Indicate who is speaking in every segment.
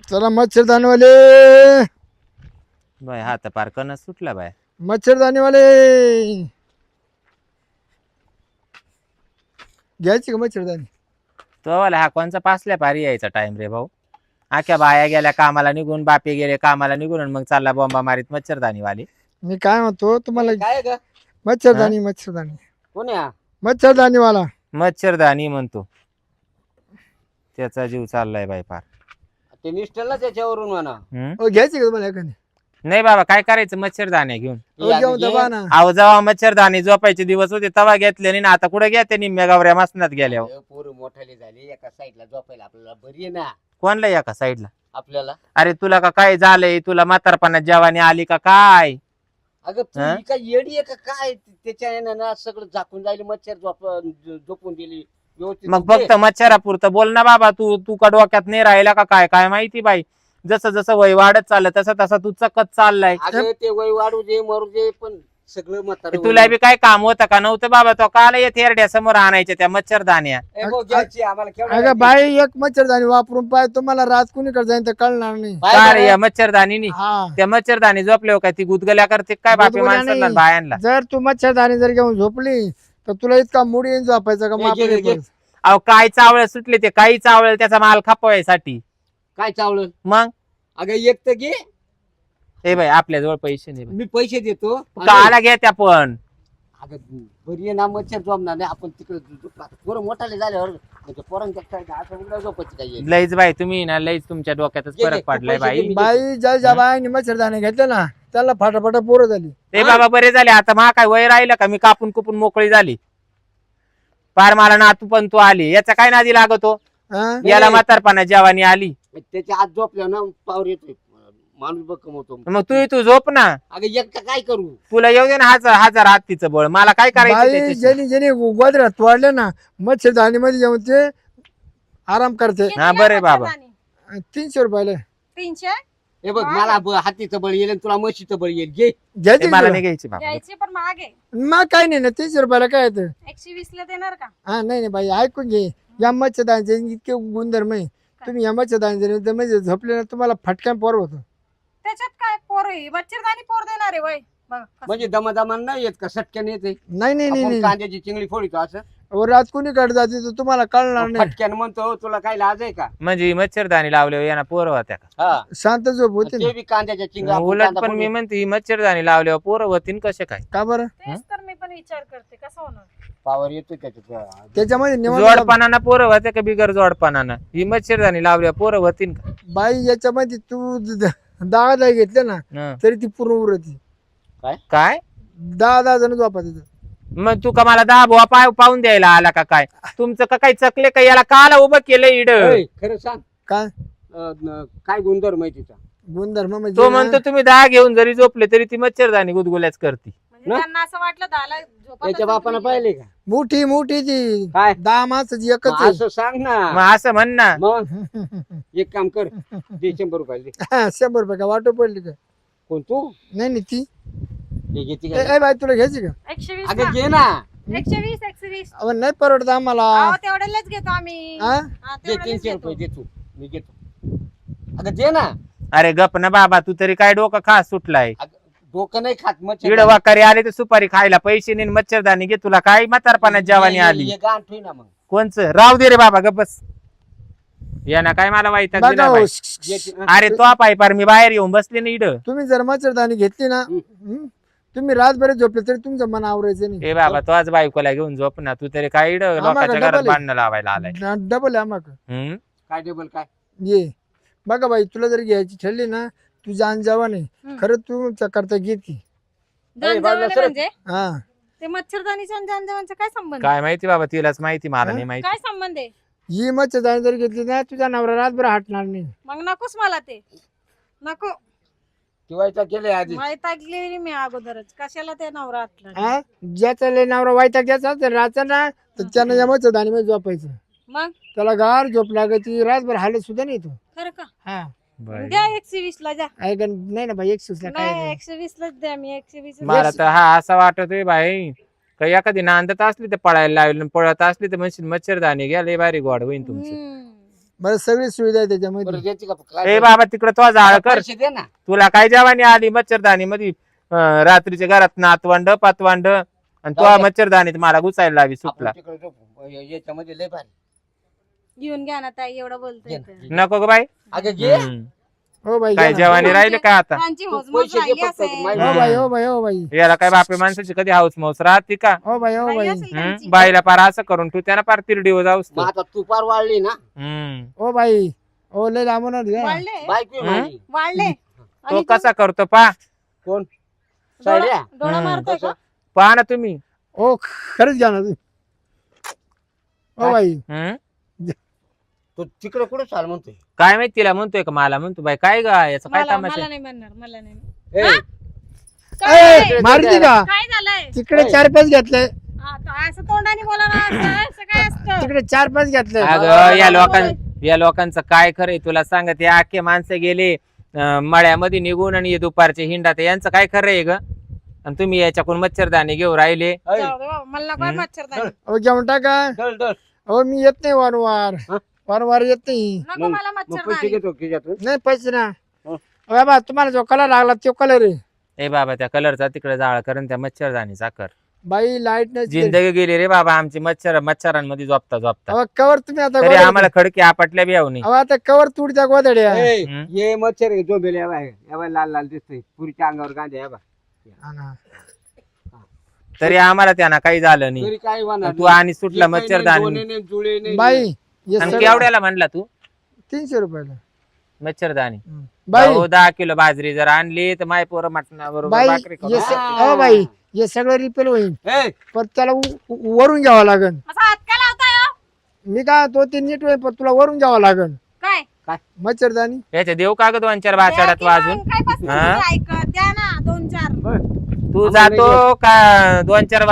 Speaker 1: चला मच्छरदानीवाले
Speaker 2: बाय हात पार कणं सुटला बाय.
Speaker 1: मच्छरदानीवाले घ्यायची का मच्छरदानी?
Speaker 2: तो वाला हा कोणचा पासल्या पारी यायचा टाइम रे भाऊ. आख्या बाया गेल्या कामाला निघून, बापे गेले कामाला निघून, आणि मग चालला बॉम्बा मारीत मच्छरदानी वाली.
Speaker 1: मी काय म्हणतो तुम्हाला
Speaker 3: काय ग
Speaker 1: मच्छरदानी मच्छरदानी
Speaker 3: कोण आहे हा?
Speaker 1: मच्छरदानीवाला
Speaker 2: मच्छरदानी म्हणतो. त्याचा जीव चाललाय बाय पार.
Speaker 3: ते निष्ठल त्याच्यावरून म्हणा.
Speaker 1: हो घ्यायची का तुम्हाला एखादी?
Speaker 2: नाही बाबा काय करायचं मच्छरदाण्या घेऊन.
Speaker 1: हो घेऊन दबा ना.
Speaker 2: अहो जेव्हा मच्छरदानी झोपायचे दिवस होते तेव्हा घेतले नाही ना, आता कुठे घ्या ते निम्म्या गावऱ्या मसनात गेल्या.
Speaker 3: पोर मोठाले झाले एका साईडला झोपायला आपल्याला बरी आहे ना.
Speaker 2: कोणला या का साईडला?
Speaker 3: आपल्याला
Speaker 2: अरे तुला का काय झालंय? तुला म्हातारपणात जेवानी आली का काय?
Speaker 3: अगं तू
Speaker 2: हा?
Speaker 3: ही काय येडी आहे का काय? त्याच्या यानं ना सगळं झाकून जायला मच्छर झोपून दिली व्यवस्थित.
Speaker 2: मग फक्त मच्छरापुरतं बोल ना बाबा. तू तू का डोक्यात नाही राहिला का काय? काय माहिती बाई. जसं जसं वय वाढत चाललं तसं तसं तू चकत चाललाय.
Speaker 3: अगं ते वय वाढू दे मरू दे पण सगळं म्हातारं
Speaker 2: तुला बी काय काम होतं का? नव्हतं बाबा. तो काल येत हेरड्या समोर आणायच्या त्या मच्छरदाण्या.
Speaker 3: ए भाऊ, घ्यायची आम्हाला केवढं
Speaker 1: अगं
Speaker 3: घ्यायची?
Speaker 1: बाई एक मच्छरदानी वापरून पाय तुम्हाला रात कुणीकडे जाईन तर कळणार नाही.
Speaker 3: बाय
Speaker 2: काय
Speaker 3: बाय.
Speaker 2: रे या मच्छरदानीनी?
Speaker 1: हा
Speaker 2: त्या मच्छरदानी झोपल्यावर काय ती गुदगल्या करते काय बापे
Speaker 1: गुदगुल्या
Speaker 2: माणसाला
Speaker 1: नाही.
Speaker 2: बायांना?
Speaker 1: जर तू मच्छरदानी जर घेऊन झोपली तर तुला इतका मूड येऊन झोपायचा का
Speaker 3: घे,
Speaker 1: मग
Speaker 3: घे, घे.
Speaker 2: अहो काय चावळ सुटले ते, काही चावळ त्याचा माल खपवायसाठी.
Speaker 3: काय चावलं?
Speaker 2: मग
Speaker 3: अगं एक तर घे.
Speaker 2: ए बाई आपल्या जवळ पैसे नाही बाई.
Speaker 3: मी पैसे देतो.
Speaker 2: काला घ्या त्या पण.
Speaker 3: अगं बरी आहे ना मच्छर झोपणार नाही आपण तिकडे पोरं मोठाले झाल्यावर म्हणजे पोरांच्या काय असं उघडं झोपायचं काही
Speaker 2: लईच बाई तुम्ही ना लईच तुमच्या डोक्यातच
Speaker 3: घे,
Speaker 2: फरक
Speaker 3: घे,
Speaker 2: पडलाय
Speaker 3: पैसे घे,
Speaker 2: बाई.
Speaker 3: मी
Speaker 1: बाई ज्या बाईने मच्छरदानी घेतले ना त्याला फाटाफाटा पोरं झाली.
Speaker 2: ए बाबा बरे झाले आता. मा काय वय राहिलं का? मी कापून कुपून मोकळी झाली. पार मला नातू पण तू आली. याचा काय नादी लागतो?
Speaker 1: हा?
Speaker 2: याला म्हातारपणा जेवानी आली.
Speaker 3: त्याच्या आत झोपल्या ना पावर येतोय माणूस बघ कमवतो.
Speaker 2: मग तू झोप ना.
Speaker 3: अगं एकटा काय करू?
Speaker 2: तुला येऊ दे ना हजार हजार हत्तीचं बळ. मला काय करायचं
Speaker 1: बाई
Speaker 2: त्याच्याशी?
Speaker 1: ज्यांनी ज्यांनी गोदऱ्यात तोडले ना मच्छरदानी मध्ये जाऊन ते आराम करते.
Speaker 2: हा बरे बाबा.
Speaker 1: 300 रुपयाला
Speaker 4: 300
Speaker 3: हे बघ मला हातीचं बळ येईल आणि तुला म्हशीचं बळ येईल. घे.
Speaker 2: ते
Speaker 1: घ्यायची
Speaker 2: मला
Speaker 1: तुला?
Speaker 2: नाही घ्यायची बाबा.
Speaker 4: घ्यायचे पण मागे
Speaker 1: मग काय नाही ना 300 रुपयाला काय येतं?
Speaker 4: 120 ला देणार का?
Speaker 1: हा नाही नाही बाई ऐकून घे. या मच्छरदानीचे इतके गुणधर्म आहे. तुम्ही या मच्छरदानीचे म्हणजे झोपले ना तुम्हाला फटक्यान पोर होतो.
Speaker 4: त्याच्यात काय पोर आहे? मच्छरदाणी पोर देणार आहे वय बघ कसं.
Speaker 3: म्हणजे दमादमान नाही येत का सटक्यान येते?
Speaker 1: नाही नाही नाही
Speaker 3: आपण
Speaker 1: नाही
Speaker 3: कांद्याची चिंगडी फोडतो असं
Speaker 1: अहो, रात कुणीकडे जाते तर तुम्हाला कळणार नाही.
Speaker 3: फटक्यान म्हणतो तुला काय लाज आहे का?
Speaker 2: म्हणजे मच्छरदानी लावल्यावर यांना पोरं होत्या का?
Speaker 3: हा
Speaker 1: शांत झोप होते
Speaker 3: ते
Speaker 1: ना.
Speaker 3: बी कांद्याच्या चिंगड्या आपण
Speaker 2: उलट
Speaker 3: कांदा
Speaker 2: पण मी
Speaker 3: फोडून-
Speaker 2: म्हणते ही मच्छरदानी लावल्यावर पोरं होतीन कसे काय?
Speaker 1: का बरं?
Speaker 4: तेच तर मी पण विचार करते कसं होणार.
Speaker 3: पावर येतोय त्याच्यात.
Speaker 1: त्याच्यामध्ये निवड
Speaker 2: जोडपणानं पोरं होत्या का बिगर जोडपणानं? ही मच्छरदानी लावल्यावर पोरं होतीन का?
Speaker 1: बाई याच्यामध्ये तू 10 घेतले ना
Speaker 2: हं.
Speaker 1: तरी ती पूर्ण उरती.
Speaker 2: काय
Speaker 1: 10 जण झोपा तिथं.
Speaker 2: मग तू का मला 10 बुवा पाहून द्यायला आला का काय? तुमचं का काही चकले का? याला काला उभं केलं इड?
Speaker 3: ए, खरं सांग
Speaker 1: काय
Speaker 3: काय गुणधर्म आहे तिचा?
Speaker 1: गुणधर्म म्हणजे
Speaker 2: तो
Speaker 1: ना,
Speaker 2: म्हणतो तुम्ही 10 घेऊन जरी झोपले तरी ती मच्छरदानी गुदगुल्याच करती.
Speaker 4: म्हणजे
Speaker 3: ना?
Speaker 4: त्यांना असं वाटलं दाला झोपत
Speaker 3: त्याच्या
Speaker 4: असेल
Speaker 3: बापानं
Speaker 4: तुम्ही.
Speaker 3: पाहिले का?
Speaker 1: मोठी मोठी ती
Speaker 3: काय
Speaker 1: 10 माणसाची एकच
Speaker 3: मग
Speaker 1: आहे.
Speaker 3: असं सांग ना.
Speaker 2: मग असं म्हण ना.
Speaker 3: मग एक काम कर दे 100 रुपये दे.
Speaker 1: 100 रुपये का वाटो पडली का?
Speaker 3: कोण तू?
Speaker 1: नाही नाही ती
Speaker 3: हे घेते
Speaker 1: ए
Speaker 3: का?
Speaker 1: ए बाई तुला घ्यायची का?
Speaker 4: 120
Speaker 3: अगं
Speaker 4: ना?
Speaker 3: घे ना.
Speaker 4: 120
Speaker 1: अहो नाही परवडत आम्हाला.
Speaker 4: अहो तेवढ्यालाच घेतो आम्ही.
Speaker 1: हा?
Speaker 4: हा,
Speaker 3: दे
Speaker 4: तेवढ्यालाच
Speaker 3: 300
Speaker 4: घेतो.
Speaker 3: रुपये दे तू. मी घेतो. अगं दे ना.
Speaker 2: अरे गप ना बाबा. तू तरी काय डोकं खा सुटलाय.
Speaker 3: अगं, डोकं नाही खात मच्छर.
Speaker 2: इड वाकारी आले तर सुपारी खायला पैसे नाही मच्छरदानी घे. तुला काय म्हातारपणात जेवानी आली?
Speaker 3: हे गाण ठेव ना मग.
Speaker 2: कोणचं? राहू दे रे बाबा गप बस. याना काय मला वैताग
Speaker 1: बघा
Speaker 2: दिला
Speaker 1: हो,
Speaker 2: बाई.
Speaker 3: घे-
Speaker 2: अरे तो पाय पार मी बाहेर येऊन बसले ना इड.
Speaker 1: तुम्ही जर मच्छरदाणी घेतली ना तुम्ही रातभर झोपले तरी तुमचं मन आवरायचं नाही.
Speaker 2: ए बाबा तो आज बायकोला घेऊन झोप ना. तू तरी काय इड लोकांच्या
Speaker 1: डबल
Speaker 2: घरात
Speaker 1: आहे.
Speaker 2: बांधणं लावायला आलाय.
Speaker 1: डबल आहे आम्हाला.
Speaker 2: हम्म?
Speaker 3: काय टेबल काय?
Speaker 1: ये बघा बाई तुला जर घ्यायची ठरली ना तू जाण जावा नाही खरं तू करता घेतली.
Speaker 4: जानजावाने
Speaker 3: सर.
Speaker 4: म्हणजे
Speaker 1: हा
Speaker 4: ते मच्छरदानीचा आणि जानजावांचा काय संबंध?
Speaker 2: काय माहिती बाबा तिलाच माहिती मला नाही माहिती.
Speaker 4: काय संबंध आहे?
Speaker 1: ही मच्छरदाणी जर घेतली ना तुझा नवरा रातभर हटणार नाही.
Speaker 4: मग नकोच मला ते. नको.
Speaker 3: ठेवायचा केले आधी.
Speaker 4: वैतागलेली मी अगोदरच. कशाला ते नवरा आटला?
Speaker 1: हा ज्याचा लय नवरा वाईटा घ्यायचा तर रातचा ना तर त्यानं या मच्छरदाणी मध्ये झोपायचं.
Speaker 4: मग
Speaker 1: त्याला गार झोप लागती रातभर हालत सुद्धा नाही तो.
Speaker 4: खरं का?
Speaker 1: हा
Speaker 2: बरं.
Speaker 4: द्या 120 ला द्या.
Speaker 1: ऐका नाही ना बाई 120 ला काय
Speaker 4: नाही
Speaker 1: नाही.
Speaker 4: 120 लाच द्या. मी 120
Speaker 2: मला तर हा असा वाटतोय बाई काही एखादी नांदत असली तर पळायला लागली पळत असली तर म्हणशील मच्छरदाणी घ्या लय भारी गोड होईन तुमचं.
Speaker 1: बरं सगळी सुविधा आहे त्याच्यामध्ये.
Speaker 3: बरं द्यायची का
Speaker 2: ए
Speaker 3: काय
Speaker 2: बाबा तिकडे तो जाळ कर.
Speaker 3: पैसे दे ना.
Speaker 2: तुला काय जेवानी आली मच्छरदाणी मध्ये रात्रीच्या घरात नातवंड पातवंड आणि तो मच्छरदाणीत मला घुसायला लावी सुटला.
Speaker 3: आपण तिकडे झोपू. याच्यामध्ये लय भारी.
Speaker 4: घेऊन घ्या ना ताई, एवढं बोलतोय तर.
Speaker 2: नको ग बाई.
Speaker 3: अगं घे.
Speaker 1: हो बाई
Speaker 2: काय
Speaker 1: घ्या ना.
Speaker 2: जेवानी राहिले का आता?
Speaker 4: त्यांची
Speaker 3: तू
Speaker 4: मोजमाप
Speaker 3: पैसे दे
Speaker 4: राहिली
Speaker 3: फक्त,
Speaker 4: असेल.
Speaker 3: माहिती
Speaker 1: हो बाई हो बाई हो बाई
Speaker 2: याला काय बापे माणसाची कधी हाऊस मौस राहते का?
Speaker 1: हो बाई हो
Speaker 4: राहिली
Speaker 1: बाई
Speaker 4: असेल त्यांची.
Speaker 2: बाईला पार असं करून तू त्यांना पार तिरडीवर जाऊस
Speaker 3: मग आता तू पार वाढली ना.
Speaker 1: हो बाई हो लय लांबून आली का?
Speaker 4: वाढले
Speaker 3: बायको आहे
Speaker 2: हं?
Speaker 3: माझी.
Speaker 4: वाढले.
Speaker 2: तो
Speaker 4: आणि
Speaker 2: कसा करतो पा
Speaker 3: कोण
Speaker 4: डोळा
Speaker 3: साड्या
Speaker 4: डोळा
Speaker 2: हं.
Speaker 4: मारतोय का?
Speaker 2: पहा ना तुम्ही.
Speaker 1: हो खरंच घ्या ना तू. हो बाई
Speaker 2: हं?
Speaker 3: तो तिकडे कुठे चाल म्हणतोय.
Speaker 2: काय माहिती तिला म्हणतोय का मला म्हणतो बाई काय गा याचं काय
Speaker 4: मला
Speaker 2: तमाशा
Speaker 4: मला
Speaker 2: आहे?
Speaker 4: नाही म्हणणार, मला नाही.
Speaker 3: ए,
Speaker 4: हा?
Speaker 1: ए,
Speaker 4: काय
Speaker 3: तिकडे
Speaker 1: मारती का
Speaker 4: काय झालंय?
Speaker 1: तिकडे
Speaker 3: ए.
Speaker 1: 4-5 घेतले
Speaker 4: हा, तो असं तोंडाने बोला ना, असं काय असतं?
Speaker 1: तिकडे 4-5 घेतले
Speaker 2: अगं या लोकांचं काय खरंय तुला सांगते. आखे माणसं गेले मळ्यामध्ये निघून आणि हे दुपारचे हिंडात यांचं काय खरंय ग? आणि तुम्ही याच्याकडून मच्छरदाणी घेऊन राहिले.
Speaker 3: ऐ,
Speaker 4: जाऊ दे बाबा, मला नको मच्छरदाणी.
Speaker 1: हो घेऊन टाका.
Speaker 3: डल डल.
Speaker 1: हो मी येत नाही वारंवार
Speaker 3: हं?
Speaker 1: वारंवार येत नाही.
Speaker 4: नको
Speaker 3: मग-
Speaker 4: मला
Speaker 3: मग पैसे
Speaker 4: मच्छरदाणी.
Speaker 3: घेतो खिशातून.
Speaker 1: नाही पैसे ना
Speaker 3: हं?
Speaker 1: बाबा तुम्हाला जो कलर लागला तो कलर आहे.
Speaker 2: ए बाबा त्या कलरचा तिकडे जाळ कर आणि त्या मच्छरदाणीचा कर.
Speaker 1: बाई लाईट नाही
Speaker 2: जिंदगी गेली रे बाबा आमची मच्छरांमध्ये झोपता झोपता.
Speaker 1: अहो, कवर तुम्ही आता
Speaker 2: तरी
Speaker 1: गोधड्या-
Speaker 2: आम्हाला खडकी आपटल्या बी यावं नाही.
Speaker 1: अहो, आता कवर तुडच्या गोदड्या
Speaker 3: ए,
Speaker 2: हं?
Speaker 3: ये मच्छर आहे झोपेल. या बाय या बाय लाल लाल दिसतोय. पुरीच्या अंगावर गांध्या या बा.
Speaker 1: हा ना.
Speaker 2: तरी आम्हाला त्यांना काही झालं नाही.
Speaker 3: तरी काय होणार
Speaker 2: तू आणि सुटला मच्छरदाणी.
Speaker 3: जुळे नाही.
Speaker 1: बाई हे
Speaker 2: आणि
Speaker 1: सगळं
Speaker 2: केवढ्याला म्हणला तू
Speaker 1: 300 रुपयाला.
Speaker 2: मच्छरदाणी?
Speaker 1: बाई
Speaker 2: भाऊ 10 किलो बाजरी जर आणली तर माय पोरं मटणाबरोबर
Speaker 1: बाई
Speaker 2: भाकरी खाऊ.
Speaker 1: हे हो बाई हे सगळं रिपेल होईल
Speaker 3: ए,
Speaker 1: पण त्याला वरून घ्यावं लागन.
Speaker 4: असा हात काय लावताय हो?
Speaker 1: मी काय तो ते नीट होईल पण तुला वरून घ्यावं लागन
Speaker 4: काय
Speaker 1: मच्छरदाणी.
Speaker 2: याच्या देऊ का ग 2-4 बाचाड्यात
Speaker 4: द्या की
Speaker 2: वाजून?
Speaker 4: मग, काय पासून
Speaker 2: हा?
Speaker 4: तुम्ही ऐकत? द्या ना 2-4.
Speaker 3: बर.
Speaker 2: तू
Speaker 3: आम्हाला
Speaker 2: जातो का 2-4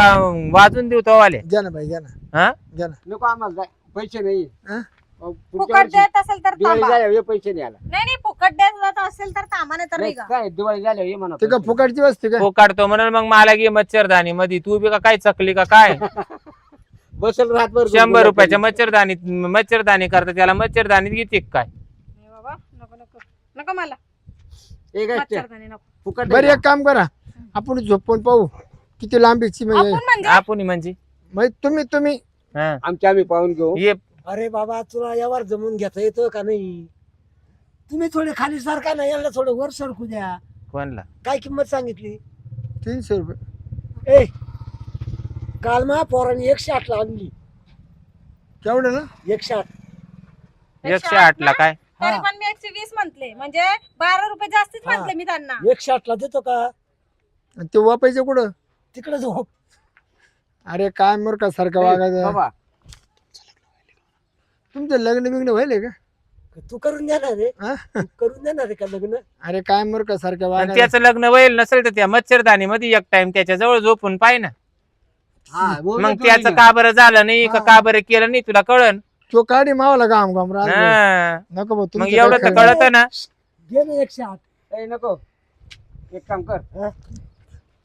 Speaker 2: वाजून देऊ तो वाले?
Speaker 1: घ्या ना बाई घ्या ना
Speaker 2: हा
Speaker 1: घ्या ना.
Speaker 3: नको आम्हाला जाय. पैसे नाही.
Speaker 1: हं?
Speaker 3: अहो, पुढच्या
Speaker 4: फुकट
Speaker 3: वर्षी
Speaker 4: देत असेल तर
Speaker 3: दिवाळी
Speaker 4: थांबा.
Speaker 3: झाल्यावर ये पैसे नाही आला.
Speaker 4: नाही फुकट देत असेल तर थांबा, नाही तर
Speaker 3: नाही,
Speaker 4: निघा.
Speaker 3: काय दिवाळी झाल्यावर ये म्हणा
Speaker 1: ते का
Speaker 3: पैसे.
Speaker 1: फुकटची वस्तू का?
Speaker 2: तो काढतो म्हणून मग मला घे मच्छरदाणी मध्ये. तू बी का काय चकली का काय?
Speaker 3: बसेल रातभर
Speaker 2: 100 रुपयाच्या मच्छरदाणी करता त्याला मच्छरदाणीत घेते काय?
Speaker 4: नाही बाबा, नको नको नको मला
Speaker 3: एक असते.
Speaker 4: मच्छरदाणी नको.
Speaker 3: फुकट
Speaker 1: बरं
Speaker 3: नाही
Speaker 1: एक काम करा आपण झोपून पाहू किती लांबीची म्हणजे
Speaker 4: आपण म्हणजे
Speaker 2: आपण म्हणजे
Speaker 1: तुम्ही
Speaker 2: हा.
Speaker 3: आम्ही पाहून घेऊ.
Speaker 2: ये
Speaker 5: अरे बाबा तुला यावर जमून घेता येतं का नाही? तुम्ही थोडे खाली सारखा ना, याला थोडं वर सरकू द्या.
Speaker 2: कोणला?
Speaker 5: काय किंमत सांगितली?
Speaker 1: 300 रुपये.
Speaker 5: ए काल मा पोरांनी 108 ला आणली.
Speaker 1: केवढं ना
Speaker 5: 108.
Speaker 2: 108 ला काय?
Speaker 4: तरी
Speaker 5: हा.
Speaker 4: पण मी 120 म्हटले, म्हणजे 12 रुपये जास्तीच
Speaker 5: हा.
Speaker 4: म्हटले मी त्यांना.
Speaker 5: 108 ला देतो का?
Speaker 1: आणि ते वापायचं कुठं?
Speaker 5: तिकडे झोप.
Speaker 1: अरे काय मूर्खा सारखं वागायचं.
Speaker 3: बाबा
Speaker 1: तुमचं लग्न बिग्न व्हायले का?
Speaker 5: तू करून देणार रे?
Speaker 1: हा?
Speaker 5: तू करून देणार आहे का लग्न?
Speaker 1: अरे काय मूर्खा सारखं
Speaker 2: आणि
Speaker 1: वागायचं.
Speaker 2: त्याचं लग्न व्हायला नसेल तर त्या मच्छरदाणी मध्ये एक टाइम त्याच्या जवळ झोपून पाय ना.
Speaker 3: हा बोल ना
Speaker 2: मग
Speaker 3: तू
Speaker 2: त्याचं
Speaker 3: ये.
Speaker 2: का बरं झालं नाही का बरं केलं नाही तुला कळन.
Speaker 1: तो काढी मावला काम काम राहत नाही.
Speaker 2: हा.
Speaker 1: नको भाऊ
Speaker 2: मग
Speaker 1: तुमचं
Speaker 2: एवढं
Speaker 1: काय
Speaker 2: तर
Speaker 1: खरं नाही.
Speaker 2: कळत ना.
Speaker 5: घे ना 108.
Speaker 3: ए नको एक काम कर.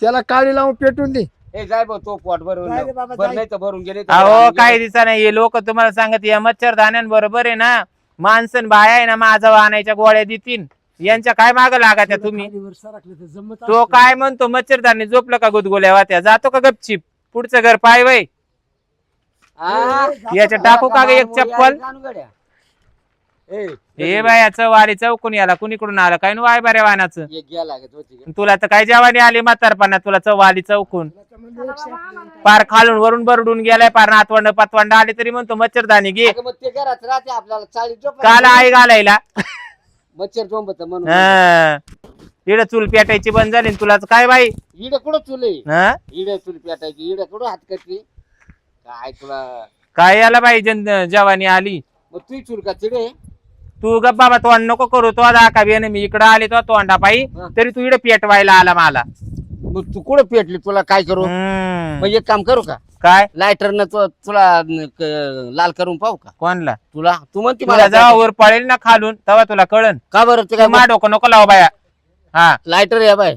Speaker 1: त्याला काळी लावून पेटून दे.
Speaker 3: ए जाय भाऊ तो पोट भरून
Speaker 5: जाय रे बाबा,
Speaker 3: भर
Speaker 5: जाय.
Speaker 3: नाही तर भरून गेले
Speaker 2: अहो काय दिसा नाही हे लोक तुम्हाला सांगत या मच्छरदाण्यांबरोबर आहे ना माणसं बाया आहे ना माझा आणायच्या गोळ्या देतील. यांच्या काय माग लागा त्या तुम्ही?
Speaker 5: खालीवर सरकलं तर जमत
Speaker 2: तो
Speaker 5: असतं.
Speaker 2: काय म्हणतो मच्छरदाणी झोपलं का गुदगुल्या वात्या जातो का गपचिप पुढचं घर पाय वय
Speaker 3: हा.
Speaker 2: याच्या टाकू का ग एक चप्पल?
Speaker 3: ए
Speaker 2: हे बायाचं वारी चौकून याला कुणीकडून आलं काय वाय बऱ्या वाहनाचं.
Speaker 3: एक घ्या लागत होती.
Speaker 2: तुला तर काय जेवानी आली म्हातारपणा तुला वाली चौकून
Speaker 5: त्याच्यामध्ये 108.
Speaker 2: पार खालून वरून बरडून गेलाय पार नातवंड पतवंड आले तरी म्हणतो मच्छरदाणी घे.
Speaker 3: अगं मग ते घरात राहते आपल्याला 40 झोप
Speaker 2: काल आई घालायला
Speaker 3: मच्छर झोंबत म्हणून.
Speaker 2: हा. इकडं चूल पेटायची बंद झाली न तुलाच काय बाई.
Speaker 3: इड कुठं चुले
Speaker 2: हा?
Speaker 3: इड चुल पेटायची इड कुठं हात कटली काय तुला.
Speaker 2: काय याला बाई जवानी आली.
Speaker 3: मग तू चुल का चिडे.
Speaker 2: तू गप बाबा तोंड नको करू तो दाखा बी मी इकडं आले तो तोंडा पायी
Speaker 3: हा.
Speaker 2: तरी तू इकडे पेटवायला आला मला.
Speaker 3: मग तू कुठं पेटली तुला काय करू.
Speaker 2: हम्म.
Speaker 3: मग एक काम करू का
Speaker 2: काय
Speaker 3: लायटरनं तुला लाल करून पाहू का
Speaker 2: कोणला
Speaker 3: तुला. तू म्हणते
Speaker 2: तुला
Speaker 3: मला
Speaker 2: जेव्हा वर पळेल ना खालून तेव्हा तुला कळन.
Speaker 3: का बरं ते
Speaker 2: तू मा
Speaker 3: काय
Speaker 2: डोकं नको लाव बाया. हा
Speaker 3: लायटर या बाय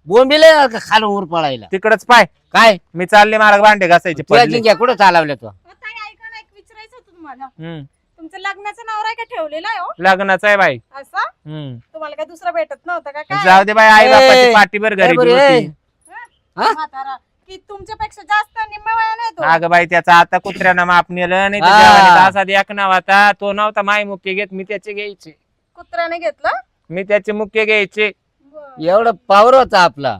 Speaker 3: बोंबिले का खालून वर पळायला
Speaker 2: तिकडच पाय
Speaker 3: काय
Speaker 2: मी चालले मला भांडे घासायचे
Speaker 3: तुझ्या
Speaker 2: पडले.
Speaker 3: जिंक्या कुठं चालवल्या तू.
Speaker 4: ताई ऐका ना, एक विचारायचं होतं तुम्हाला.
Speaker 2: हम्म.
Speaker 4: तुमचं लग्नाचं नवरा आहे का ठेवलेला आहे हो
Speaker 2: लग्नाचं आहे बाई.
Speaker 4: असं तुम्हाला काय दुसरा भेटत नव्हतं का काय
Speaker 2: जाऊ दे बाई, आई बापाची पाठीभर घरी
Speaker 3: बरं,
Speaker 2: होती.
Speaker 3: हा?
Speaker 4: म्हातारा की तुमच्यापेक्षा जास्त निम्म्या वयाने तो
Speaker 2: अगं बाई त्याचा आता कुत्र्यानं माप नेलं नाही तर
Speaker 3: हा.
Speaker 2: जेवानीचा असा एक नाव आता तो नव्हता माय मुख्य घेत, मी त्याचे घ्यायचे.
Speaker 4: कुत्र्याने घेतलं
Speaker 2: मी त्याचे मुख्य घ्यायचे.
Speaker 4: बरं.
Speaker 3: एवढं पावर होता आपला,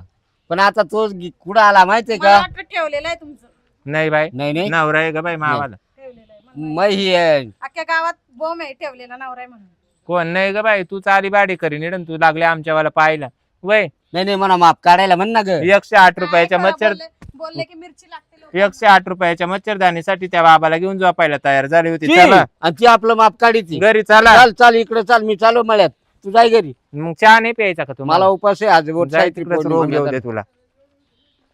Speaker 3: पण आता तो कुठं आला माहितीये
Speaker 4: मला
Speaker 3: का?
Speaker 4: वाटलं ठेवलेलं आहे तुमचं.
Speaker 2: नाही बाई,
Speaker 3: नाही नाही
Speaker 2: नवरा आहे ग बाई मावाला.
Speaker 4: ठेवलेलं आहे मला
Speaker 3: मग ही आहे.
Speaker 4: अख्ख्या गावात बॉम्ब आहे ठेवलेला नवरा आहे म्हणून.
Speaker 2: कोण नाही ग बाई, तू चाली बाडी करी निडन, तू लागले आमच्यावाला पाहायला. वय
Speaker 3: नाही नाही म्हणा माप काढायला म्हण ना ग.
Speaker 2: 108 रुपयाच्या
Speaker 4: काय
Speaker 2: मच्छर
Speaker 4: बोलले की मिरची लागते लोकांना.
Speaker 2: 108 रुपयाच्या मच्छरदानीसाठी त्या बाबाला घेऊन झोपायला तयार झाली होती.
Speaker 3: ती,
Speaker 2: चला
Speaker 3: आणि ती आपलं माप काढीची.
Speaker 2: घरी चला.
Speaker 3: चाल चाल इकडे चाल, मी चालू मळ्यात, तू जाय घरी.
Speaker 2: मग चहा नाही प्यायचा का
Speaker 3: मला
Speaker 2: तुम्हाला?
Speaker 3: उपास आहे आज.
Speaker 2: जाय तिकडेच रोग येऊ दे तुला.